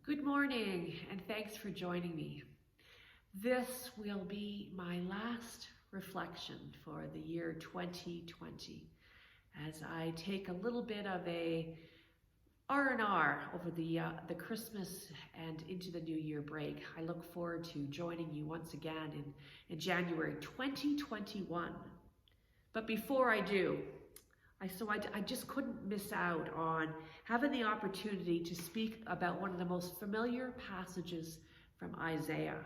Good morning, and thanks for joining me. This will be my last reflection for the year 2020 as I take a little bit of a R&R over the Christmas and into the New Year break. I look forward to joining you once again in January 2021. But before I do, I just couldn't miss out on having the opportunity to speak about one of the most familiar passages from Isaiah.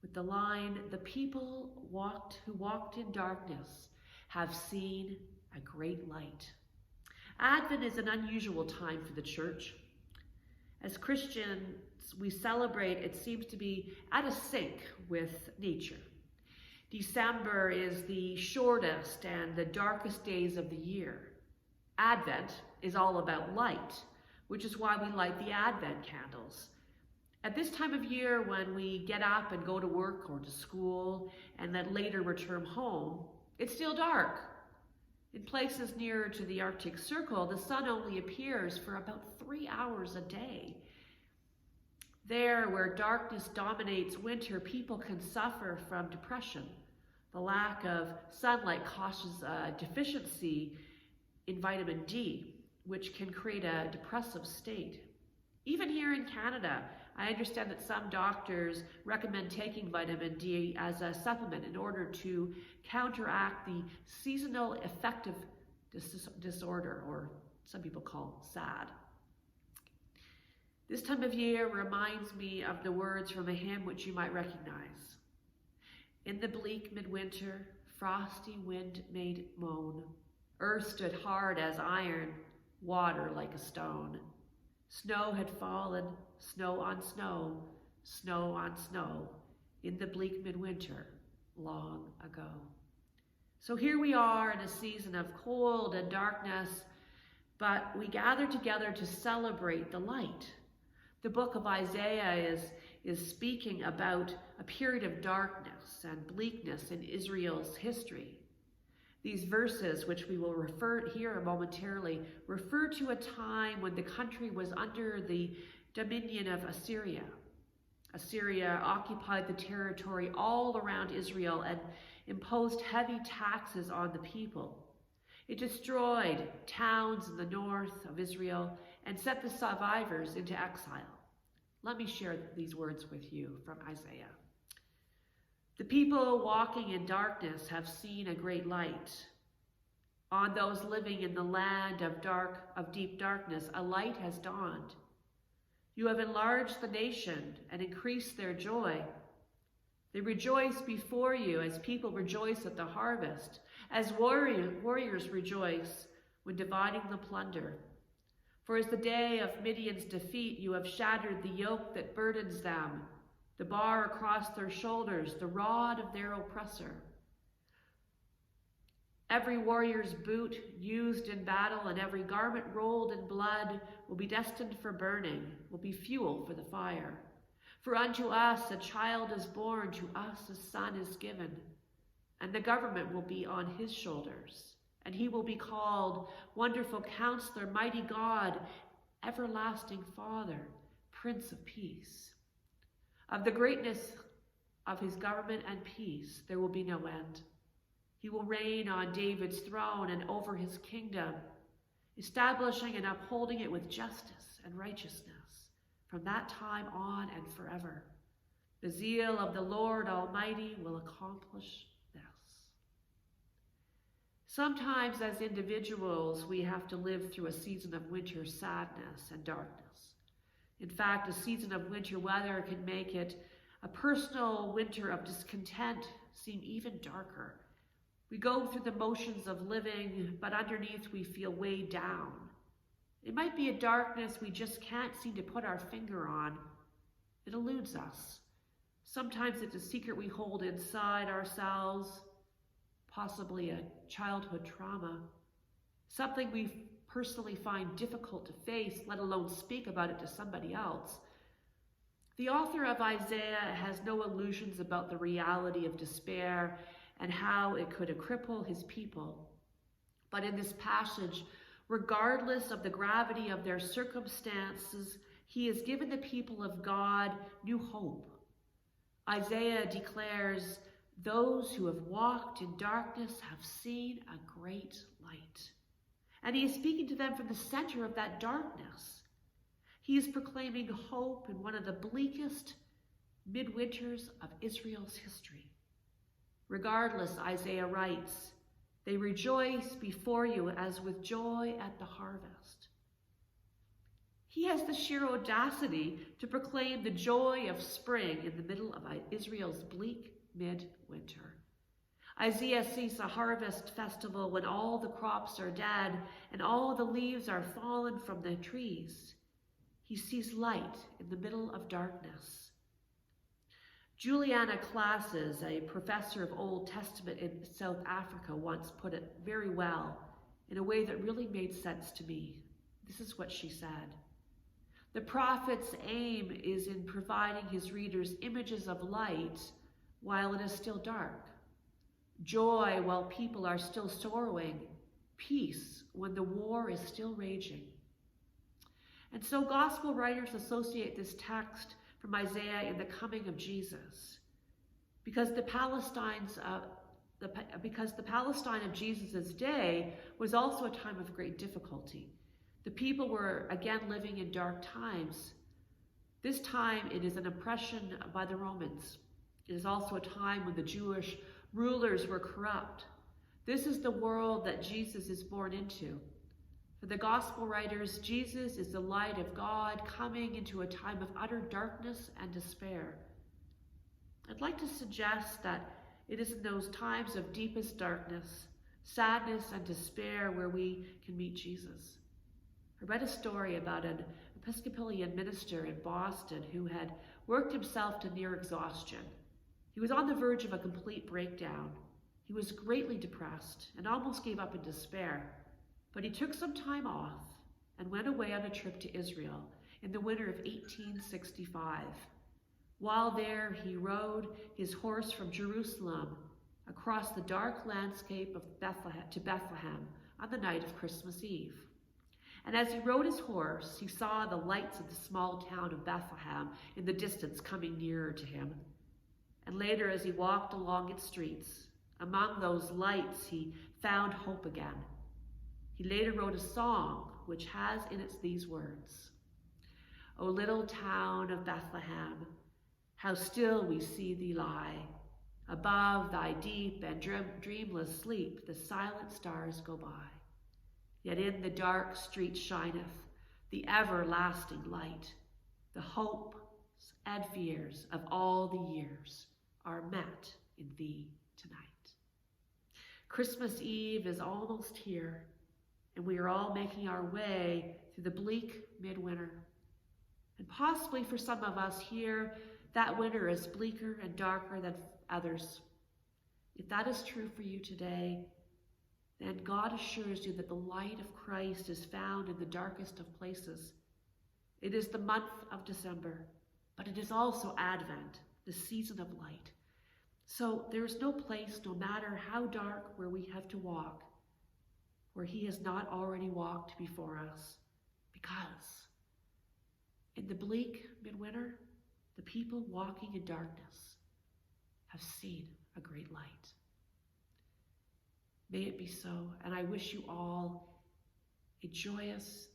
With the line, "The people who walked in darkness have seen a great light." Advent is an unusual time for the church. As Christians, we celebrate, it seems to be out of sync with nature. December is the shortest and the darkest days of the year. Advent is all about light, which is why we light the Advent candles. At this time of year, when we get up and go to work or to school and then later return home, it's still dark. In places nearer to the Arctic Circle, the sun only appears for about 3 hours a day. There, where darkness dominates winter, people can suffer from depression. The lack of sunlight causes a deficiency in vitamin D, which can create a depressive state. Even here in Canada, I understand that some doctors recommend taking vitamin D as a supplement in order to counteract the seasonal affective disorder, or some people call SAD. This time of year reminds me of the words from a hymn which you might recognize. "In the bleak midwinter, frosty wind made moan. Earth stood hard as iron, water like a stone. Snow had fallen, snow on snow, snow on snow, in the bleak midwinter, long ago." So here we are in a season of cold and darkness, but we gather together to celebrate the light. The book of Isaiah is speaking about a period of darkness and bleakness in Israel's history. These verses, which we will refer here momentarily, refer to a time when the country was under the dominion of Assyria. Assyria occupied the territory all around Israel and imposed heavy taxes on the people. It destroyed towns in the north of Israel and sent the survivors into exile. Let me share these words with you from Isaiah. "The people walking in darkness have seen a great light. On those living in the land of deep darkness, a light has dawned. You have enlarged the nation and increased their joy. They rejoice before you as people rejoice at the harvest, as warriors rejoice when dividing the plunder. For as the day of Midian's defeat, you have shattered the yoke that burdens them, the bar across their shoulders, the rod of their oppressor. Every warrior's boot used in battle and every garment rolled in blood will be destined for burning, will be fuel for the fire. For unto us a child is born, to us a son is given, and the government will be on his shoulders. And he will be called Wonderful Counselor, Mighty God, Everlasting Father, Prince of Peace. Of the greatness of his government and peace there will be no end. He will reign on David's throne and over his kingdom, establishing and upholding it with justice and righteousness from that time on and forever. The zeal of the Lord Almighty will accomplish this." Sometimes as individuals, we have to live through a season of winter sadness and darkness. In fact, a season of winter weather can make it a personal winter of discontent seem even darker. We go through the motions of living, but underneath we feel weighed down. It might be a darkness we just can't seem to put our finger on. It eludes us. Sometimes it's a secret we hold inside ourselves, possibly a childhood trauma, something we personally find difficult to face, let alone speak about it to somebody else. The author of Isaiah has no illusions about the reality of despair and how it could cripple his people. But in this passage, regardless of the gravity of their circumstances, He has given the people of God new hope. Isaiah declares, those who have walked in darkness have seen a great light. And he is speaking to them from the center of that darkness. He is proclaiming hope in one of the bleakest midwinters of Israel's history. Regardless, Isaiah writes, they rejoice before you as with joy at the harvest. He has the sheer audacity to proclaim the joy of spring in the middle of Israel's bleak midwinter. Isaiah sees a harvest festival when all the crops are dead and all the leaves are fallen from the trees. He sees light in the middle of darkness. Juliana Classes, a professor of Old Testament in South Africa, once put it very well in a way that really made sense to me. This is what she said. The prophet's aim is in providing his readers images of light while it is still dark, joy while people are still sorrowing, peace when the war is still raging. And so gospel writers associate this text from Isaiah in the coming of Jesus, because the Palestine of Jesus' day was also a time of great difficulty. The people were again living in dark times. This time it is an oppression by the Romans. It is also a time when the Jewish rulers were corrupt. This is the world that Jesus is born into. For the gospel writers, Jesus is the light of God coming into a time of utter darkness and despair. I'd like to suggest that it is in those times of deepest darkness, sadness, and despair where we can meet Jesus. I read a story about an Episcopalian minister in Boston who had worked himself to near exhaustion. He was on the verge of a complete breakdown. He was greatly depressed and almost gave up in despair. But he took some time off and went away on a trip to Israel in the winter of 1865. While there, he rode his horse from Jerusalem across the dark landscape of Bethlehem on the night of Christmas Eve. And as he rode his horse, he saw the lights of the small town of Bethlehem in the distance coming nearer to him. And later, as he walked along its streets, among those lights, he found hope again. He later wrote a song which has in it these words, O little town of Bethlehem, how still we see thee lie. Above thy deep and dreamless sleep, the silent stars go by. Yet in the dark street shineth the everlasting light. The hopes and fears of all the years are met in thee tonight. Christmas Eve is almost here, and we are all making our way through the bleak midwinter. And possibly for some of us here, that winter is bleaker and darker than others. If that is true for you today, then God assures you that the light of Christ is found in the darkest of places. It is the month of December, but it is also Advent, the season of light. So there is no place, no matter how dark, where we have to walk, where he has not already walked before us. Because in the bleak midwinter, the people walking in darkness have seen a great light. May it be so, and I wish you all a joyous,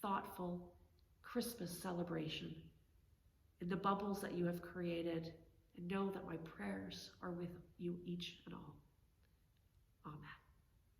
thoughtful Christmas celebration in the bubbles that you have created, and know that my prayers are with you each and